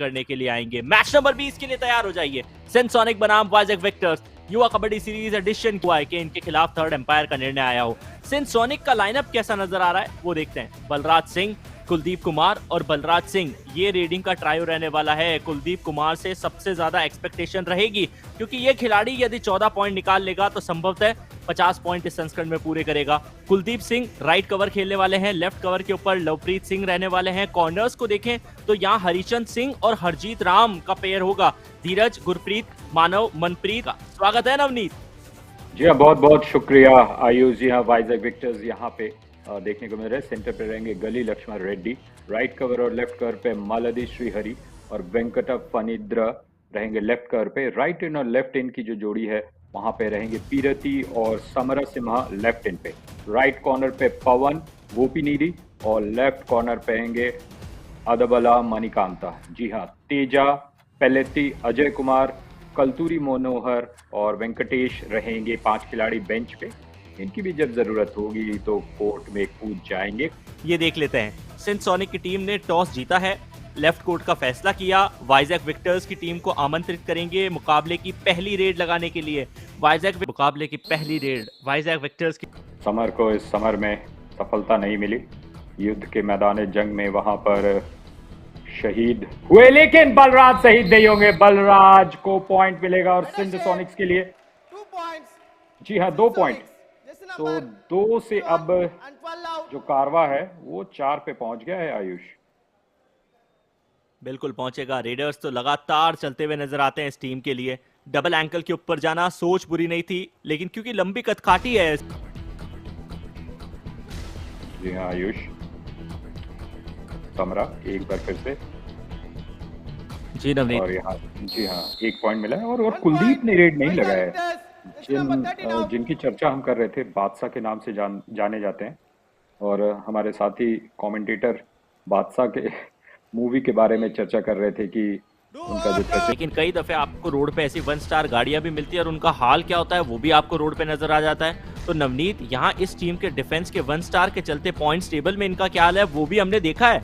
करने के लिए आएंगे। मैच नंबर 20 के लिए तैयार हो जाइए। सिंसोनिक बनाम वाइजैक विक्टर्स युवा कबड्डी सीरीज एडिशन हुआ है कि इनके खिलाफ थर्ड एम्पायर का निर्णय आया हो। सिंसोनिक का लाइनअप कैसा नजर आ रहा है वो देखते हैं। बलराज सिंह, कुलदीप कुमार और बलराज सिंह, ये रेडिंग का ट्रायो रहने वाला है। कुलदीप कुमार से सबसे ज्यादा एक्सपेक्टेशन रहेगी क्योंकि ये खिलाड़ी यदि 14 पॉइंट निकाल लेगा तो संभवतः 50 पॉइंट इस संस्करण में पूरे करेगा। कुलदीप सिंह राइट कवर खेलने वाले हैं, लेफ्ट कवर के ऊपर लवप्रीत सिंह रहने वाले हैं। कॉर्नर्स को देखें तो यहाँ हरिचंद सिंह और हरजीत राम का पेयर होगा। धीरज, गुरप्रीत, मानव, मनप्रीत का स्वागत है नवनीत। जी हाँ, बहुत बहुत शुक्रिया आयुष जी। हाँ, वाइजैक विक्टर्स यहाँ पे देखने को मिल रहे हैं। सेंटर पे रहेंगे गली लक्ष्मण रेड्डी, राइट कवर और लेफ्ट कवर पे मालदी श्रीहरि और वेंकट फनिद्र रहेंगे लेफ्ट कवर पे। राइट इन और लेफ्ट इन की जो जोड़ी है वहां पे रहेंगे पीरती और समर सिम्हा लेफ्ट इन पे। राइट कॉर्नर पे पवन गोपीनीरी और लेफ्ट कॉर्नर पे रहेंगे अदबला मणिकांता। जी हाँ, तेजा पेलेती, अजय कुमार, कल्तूरी मनोहर और वेंकटेश रहेंगे 5 खिलाड़ी बेंच पे। इनकी भी जब जरूरत होगी तो कोर्ट में कूद जाएंगे। ये देख लेते हैं। सिंसोनिक की टीम ने टॉस जीता है, लेफ्ट कोर्ट का फैसला किया। वाइजैक विक्टर्स की टीम को आमंत्रित करेंगे मुकाबले की पहली रेड लगाने के लिए। मुकाबले की पहली रेड वाइजैक विक्टर्स की। समर को इस समर में सफलता नहीं मिली। युद्ध के मैदान जंग में वहां पर शहीद हुए, लेकिन बलराज शहीद नहीं होंगे। बलराज को पॉइंट मिलेगा और सिंसोनिक्स के लिए 2 points। जी हाँ, 2 पॉइंट। तो 2 से अब जो कारवा है वो 4 पे पहुंच गया है आयुष। बिल्कुल पहुंचेगा। रेडर्स तो लगातार चलते हुए नजर आते हैं इस टीम के लिए। डबल एंकल के ऊपर जाना सोच बुरी नहीं थी, लेकिन क्योंकि लंबी कदकाठी है। जी हाँ आयुष, समरा एक बार फिर से। जी नवनीत। और यहाँ जी हाँ 1 पॉइंट मिला है और कुलदीप ने रेड नहीं लगाया है। जिनकी चर्चा हम कर रहे थे बादशाह के नाम से जाने जाते हैं और हमारे साथी कमेंटेटर बादशाह के मूवी के बारे में चर्चा कर रहे थे कि उनका जो लेकिन कई दफे आपको रोड पे ऐसी 1 स्टार गाड़ियां भी मिलती है और उनका हाल क्या होता है वो भी आपको रोड पे नजर आ जाता है। तो नवनीत, यहाँ इस टीम के डिफेंस के 1 स्टार के चलते पॉइंट्स टेबल में इनका क्या हाल है वो भी हमने देखा है।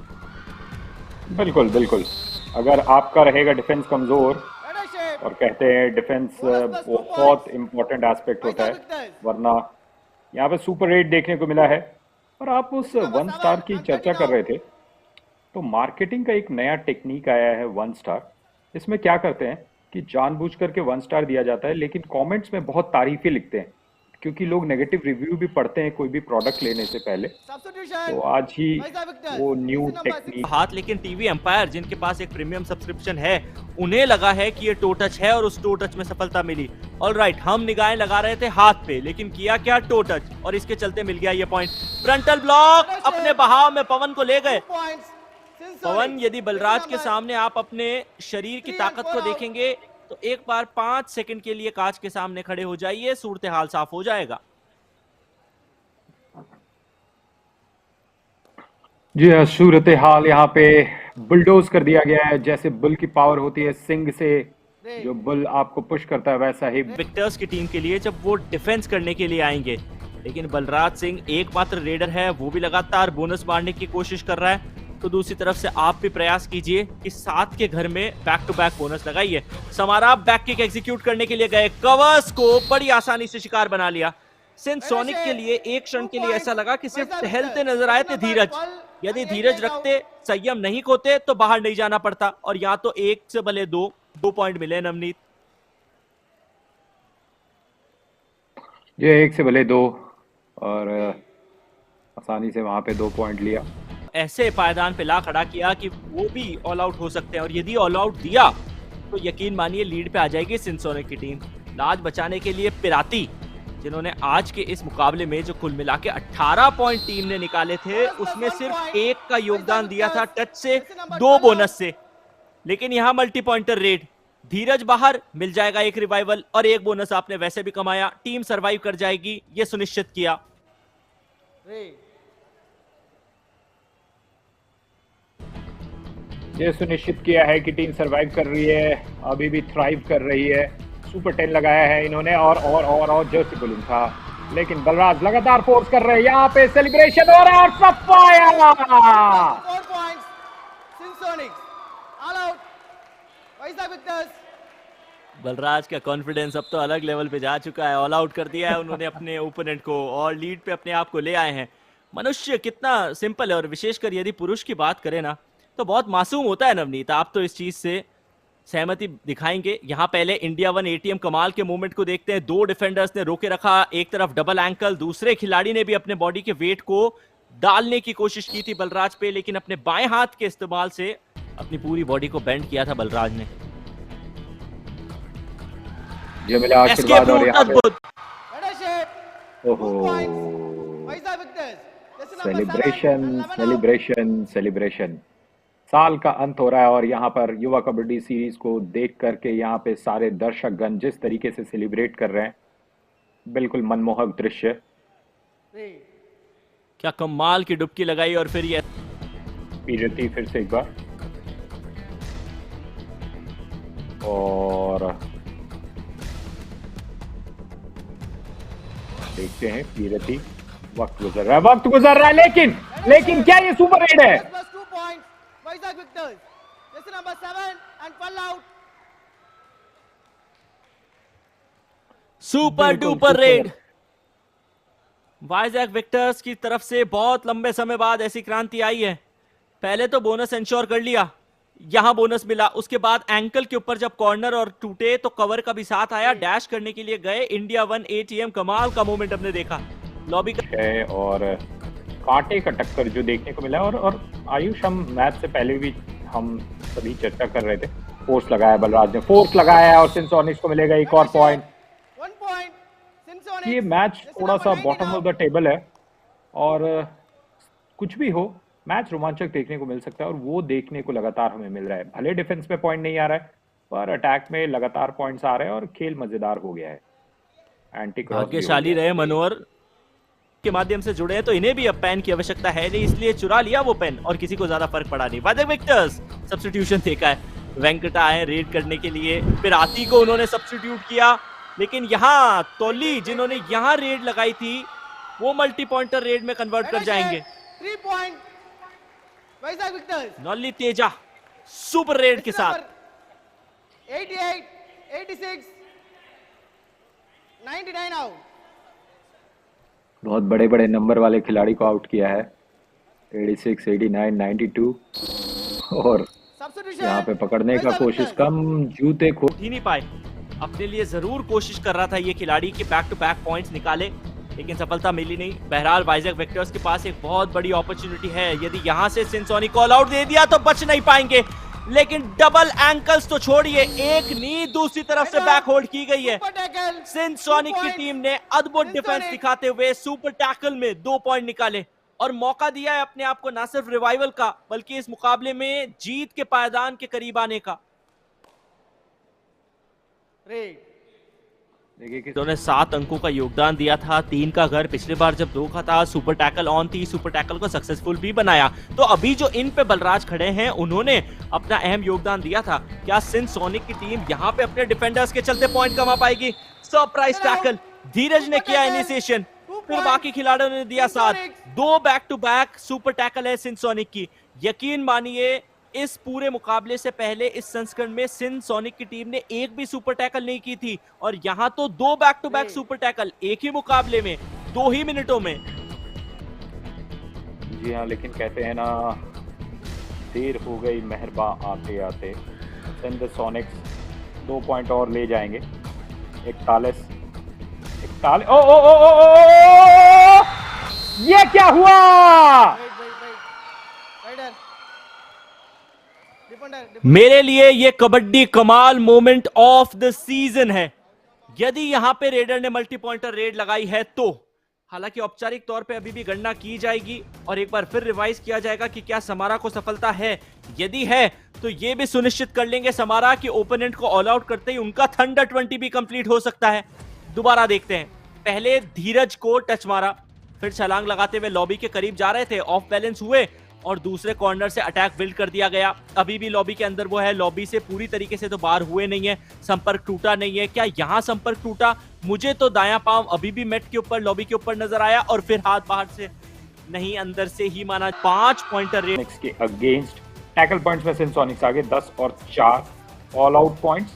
बिल्कुल बिल्कुल, अगर आपका रहेगा डिफेंस कमजोर, और कहते हैं डिफेंस बहुत इंपॉर्टेंट एस्पेक्ट होता है, वरना यहाँ पे सुपर रेट देखने को मिला है। और आप उस 1 स्टार की चर्चा कर रहे थे, तो मार्केटिंग का एक नया टेक्निक आया है 1 स्टार। इसमें क्या करते हैं कि जानबूझ करके 1 स्टार दिया जाता है, लेकिन कमेंट्स में बहुत तारीफें लिखते हैं क्योंकि लोग नेगेटिव रिव्यू भी पढ़ते हैं कोई भी प्रोडक्ट लेने से पहले। तो आज ही वो न्यू टेक्निक हाथ, लेकिन टीवी एम्पायर जिनके पास एक प्रीमियम सब्सक्रिप्शन है उन्हें लगा है कि ये टो टच है और उस टो टच में सफलता मिली। ऑलराइट, हम निगाहें लगा रहे थे हाथ पे, लेकिन किया क्या, टो टच, और इसके चलते मिल गया ये पॉइंट। फ्रंटल ब्लॉक अपने बहाव में पवन को ले गए। पवन, यदि बलराज के सामने आप अपने शरीर की ताकत को देखेंगे तो एक बार 5 सेकंड के लिए कांच के सामने खड़े हो जाइए, सूरत हाल साफ हो जाएगा। जी हाँ, सूरत हाल यहाँ पे बुलडोज कर दिया गया है। जैसे बुल की पावर होती है सिंग से, जो बुल आपको पुश करता है, वैसा ही विक्टर्स की टीम के लिए जब वो डिफेंस करने के लिए आएंगे, लेकिन बलराज सिंह एकमात्र रेडर है, वो भी लगातार बोनस मारने की कोशिश कर रहा है। तो दूसरी तरफ से आप भी प्रयास कीजिए कि 7 के घर में बैक टू बैक बोनस लगाइए। समारा बैक किक एग्जीक्यूट करने के लिए गए, कवर्स को बड़ी आसानी से शिकार बना लिया। सिंसोनिक के लिए एक क्षण के लिए ऐसा लगा कि सिर्फ टहलते नजर आए थे धीरज। यदि धीरज रखते, संयम नहीं खोते तो बाहर नहीं जाना पड़ता, और यहाँ तो 1 से भले 2 पॉइंट मिले नवनीत। ये 1 से भले 2 और आसानी से वहां पे 2 पॉइंट लिया। ऐसे पायदान पे ला खड़ा किया कि वो भी ऑल आउट हो सकते हैं, और यदि ऑल आउट दिया तो यकीन मानिए लीड पे आ जाएगी सिंसोनिक की टीम। लाज बचाने के लिए पिराती, जिन्होंने आज के इस मुकाबले में जो कुल मिला के 18 पॉइंट टीम ने निकाले थे, उसमें सिर्फ 1 का योगदान दिया था टच से, 2 बोनस से। लेकिन यहाँ मल्टी पॉइंटर रेड, धीरज बाहर, मिल जाएगा 1 रिवाइवल और 1 बोनस आपने वैसे भी कमाया। टीम सरवाइव कर जाएगी, ये सुनिश्चित किया। ये सुनिश्चित किया है कि टीम सरवाइव कर रही है, अभी भी थ्राइव कर रही है। सुपर 10 लगाया है इन्होंने और जर्सी बुलिंग था, लेकिन बलराज लगातार फोर्स कर रहे हैं। यहाँ पे सेलिब्रेशन हो रहा है और सफाया। 4 points, Sinsonics, all out, Vizag Victors. Balraj का कॉन्फिडेंस अब तो अलग लेवल पे जा चुका है। ऑल आउट कर दिया है उन्होंने अपने ओपोनेंट को और लीड पे अपने आप को ले आए हैं। मनुष्य कितना सिंपल है, और विशेषकर यदि पुरुष की बात करें ना तो बहुत मासूम होता है नवनीत। आप तो इस चीज से सहमति दिखाएंगे। यहाँ पहले इंडिया वन एटीएम कमाल के मूवमेंट को देखते हैं। दो डिफेंडर्स ने रोके रखा, एक तरफ डबल एंकल, दूसरे खिलाड़ी ने भी अपने बॉडी के वेट को डालने की कोशिश की थी बलराज पे, लेकिन अपने बाएं हाथ के इस्तेमाल से अपनी पूरी बॉडी को बेंड किया था बलराज ने। ये मिला आशीर्वाद और यहाँ पे Better shape. ओहो 2 points. Vizag Victors. This is number 7 celebration and 11 out. Celebration celebration. साल का अंत हो रहा है और यहाँ पर युवा कबड्डी सीरीज को देख करके यहाँ पे सारे दर्शकगण जिस तरीके से सेलिब्रेट कर रहे हैं, बिल्कुल मनमोहक दृश्य। 3. क्या कमाल की डुबकी लगाई, और फिर ये पीरती फिर से एक बार, और देखते हैं पीरती। वक्त गुजर रहा है, लेकिन क्या ये सुपर रेड है? Plus 2 points. Vizag Victors. This is number 7 and 12 out. Super बिल्कुल duper super. Red Vizag Victus की तरफ से बहुत लंबे समय बाद ऐसी क्रांति आई है। पहले तो बोनस इंश्योर कर लिया, यहां बोनस मिला, उसके बाद एंकल के ऊपर जब कॉर्नर और टूटे तो कवर का भी साथ आया। डैश करने के लिए गए, इंडिया वन एटीएम कमाल का मोमेंट हमने देखा। लॉबी का है और कांटे का टक्कर जो देखने को मिला। और आयुष, हम मैच से पहले भी हम सभी चर्चा कर रहे थे, फोर्स लगाया बलराज ने, फोर्स लगाया है और सिंसोनिक्स को मिलेगा एक और पॉइंट। 1 point. Sinsonics. ये मैच This is थोड़ा number सा 19 bottom of out. The table है और कुछ भी हो, मैच रोमांचक देखने को मिल सकता है और वो देखने को लगातार हमें मिल रहा है। भले डिफेंस में पॉइंट नहीं आ रहा है, पर अटैक में लगातार पॉइंट्स आ रहे हैं और खेल मजेदार हो गया है। एंटी क्रॉस भी हो भाग्यशाली गया। रहे मनोहर के माध्यम से जुड़े हैं, तो इन्हें भी अब पेन की आवश्यकता है नहीं, इसलिए चुरा लिया वो पेन और किसी को ज्यादा फर्क पड़ा नहीं। वाइजैक विक्टर्स सब्स्टिट्यूशन देखा है, वेंकटा आए रेड करने के लिए, फिर आती को उन्होंने सब्स्टिट्यूट किया, लेकिन यहाँ तोली जिन्होंने यहाँ रेड लगाई थी वो मल्टी पॉइंटर रेड में कन्वर्ट कर Better जाएंगे। shape. 3 point. Vizag Victors. नॉली तेजा सुपर रेड के This is साथ। number 88, 86, 99 out. बहुत बड़े बड़े नंबर वाले खिलाड़ी को आउट किया है। 86, 89, 92 और Substitution. यहाँ पे पकड़ने का Vizag कोशिश Victors. कम, जूते खो ही नहीं पाए। अपने लिए जरूर कोशिश कर रहा था ये खिलाड़ी कि बैक टू बैक पॉइंट्स निकाले, लेकिन सफलता मिली नहीं। बहरहाल वाइजैक विक्टर्स के पास एक बहुत बड़ी अपॉर्चुनिटी है, यदि यहां से सिंसोनिक कॉल आउट दे दिया तो बच नहीं पाएंगे, लेकिन डबल एंकल्स तो छोड़िए, एक नी दूसरी तरफ से बैक होल्ड की गई है। Super tackle. सिंसोनिक 2 की points. टीम ने अद्भुत डिफेंस सिंसोनिक। दिखाते हुए सुपर टैकल में 2 पॉइंट निकाले और मौका दिया है अपने आप को न सिर्फ रिवाइवल का, बल्कि इस मुकाबले में जीत के पायदान के करीब आने का। Raid. देखिए कि उन्होंने 7 अंकों का योगदान दिया था, 3 का घर पिछली बार जब 2 का था। सुपर टैकल ऑन थी, सुपर टैकल को सक्सेसफुल भी बनाया। तो अभी जो इन पे बलराज खड़े हैं उन्होंने अपना अहम योगदान दिया था। क्या सिंसोनिक की टीम यहाँ पे अपने डिफेंडर्स के चलते पॉइंट कमा पाएगी? सरप्राइज टैकल धीरज ने किया इनिशिएशन, फिर बाकी खिलाड़ियों ने दिया साथ। 2 back to back super tackle है सिंसोनिक की। यकीन मानिए इस पूरे मुकाबले से पहले इस संस्करण में सिंसोनिक की टीम ने एक भी सुपर टैकल नहीं की थी, और यहाँ तो 2 back to back super tackle एक ही मुकाबले में 2 ही मिनटों में। जी हाँ, लेकिन कहते हैं ना, देर हो गई मेहरबा आते आते। सिंसोनिक्स 2 पॉइंट और ले जाएंगे। 41 41 ओ ओ ओ ओ ओ, ओ! ये क्या हुआ? Rider. Defender. मेरे लिए ये कबड्डी कमाल मोमेंट ऑफ द सीजन है। यदि यहां पे रेडर ने मल्टी पॉइंटर रेड लगाई है तो, हालांकि औपचारिक तौर पे अभी भी गणना की जाएगी और एक बार फिर रिवाइज किया जाएगा कि क्या समारा को सफलता है। यदि है तो ये भी सुनिश्चित कर लेंगे समारा कि ओपोनेंट को ऑल आउट करते ही उनका थंडर 20 भी कंप्लीट हो सकता है। दोबारा देखते हैं, पहले धीरज को टच मारा, फिर छलांग लगाते हुए लॉबी के करीब जा रहे थे, ऑफ बैलेंस हुए और दूसरे कॉर्नर से अटैक बिल्ड कर दिया गया। अभी भी लॉबी के अंदर वो है, लॉबी से पूरी तरीके से तो बाहर हुए नहीं है, संपर्क टूटा नहीं है। क्या यहाँ संपर्क टूटा? मुझे तो दायां पांव अभी भी मेट के ऊपर, लॉबी के ऊपर नजर आया, और फिर हाथ बाहर से नहीं अंदर से ही माना। 5 पॉइंटर रेड के अगेंस्ट टैकल पॉइंट्स में सिंसोनिक्स आगे 10 और 4। ऑल आउट पॉइंट्स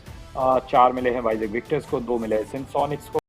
4 मिले हैं वाइजैक विक्टर्स को, 2 मिले हैं सिंसोनिक्स को।